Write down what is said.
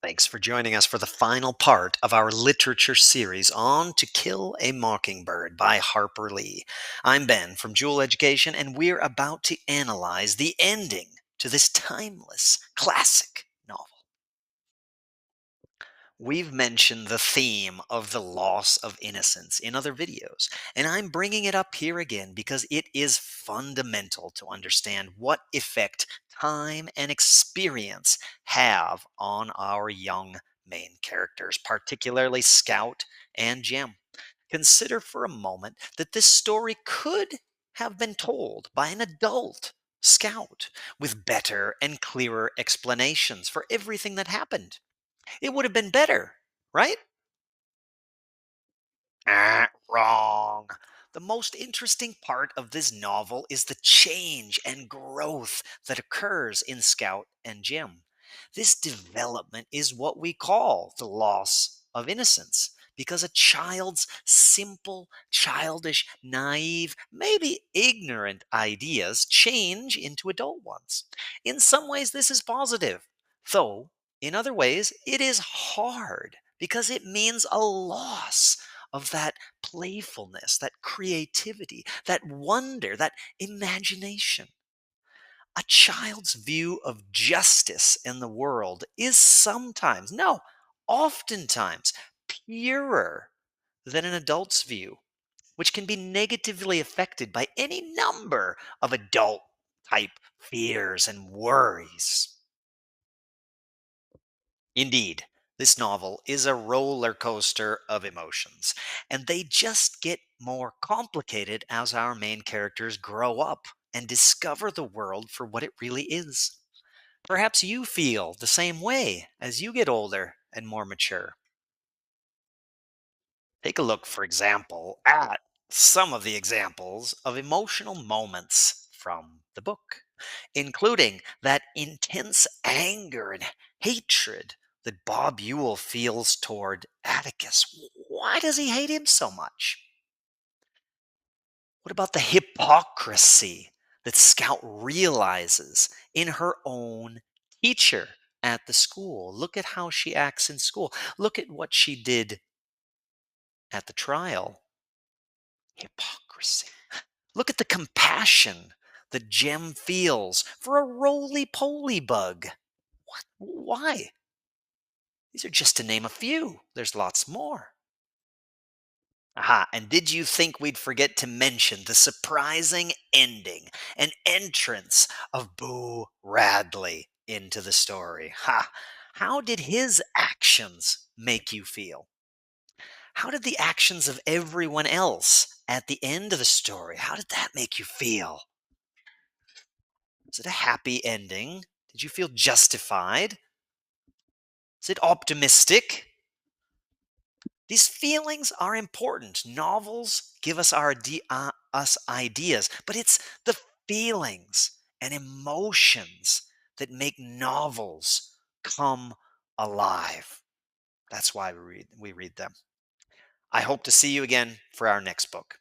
Thanks for joining us for the final part of our literature series on To Kill a Mockingbird by Harper Lee. I'm Ben from Jool Education, and we're about to analyze the ending to this timeless classic novel. We've mentioned the theme of the loss of innocence in other videos, and I'm bringing it up here again because it is fundamental to understand what effect time and experience have on our young main characters, particularly Scout and Jem. Consider for a moment that this story could have been told by an adult Scout with better and clearer explanations for everything that happened. It would have been better, right? Wrong. The most interesting part of this novel is the change and growth that occurs in Scout and Jim. This development is what we call the loss of innocence because a child's simple, childish, naive, maybe ignorant ideas change into adult ones. In some ways, this is positive, though in other ways, it is hard because it means a loss of that playfulness, that creativity, that wonder, that imagination. A child's view of justice in the world is sometimes, no, oftentimes, purer than an adult's view, which can be negatively affected by any number of adult type fears and worries. Indeed, this novel is a roller coaster of emotions, and they just get more complicated as our main characters grow up and discover the world for what it really is. Perhaps you feel the same way as you get older and more mature. Take a look, for example, at some of the examples of emotional moments from the book, including that intense anger and hatred that Bob Ewell feels toward Atticus. Why does he hate him so much? What about the hypocrisy that Scout realizes in her own teacher at the school? Look at how she acts in school. Look at what she did at the trial. Hypocrisy. Look at the compassion that Jem feels for a roly poly bug. What? Why? These are just to name a few. There's lots more. Aha, and did you think we'd forget to mention the surprising ending and entrance of Boo Radley into the story? Ha! How did his actions make you feel? How did the actions of everyone else at the end of the story, how did that make you feel? Was it a happy ending? Did you feel justified? Is it optimistic? These feelings are important. Novels give us us ideas, but it's the feelings and emotions that make novels come alive. That's why we read them. I hope to see you again for our next book.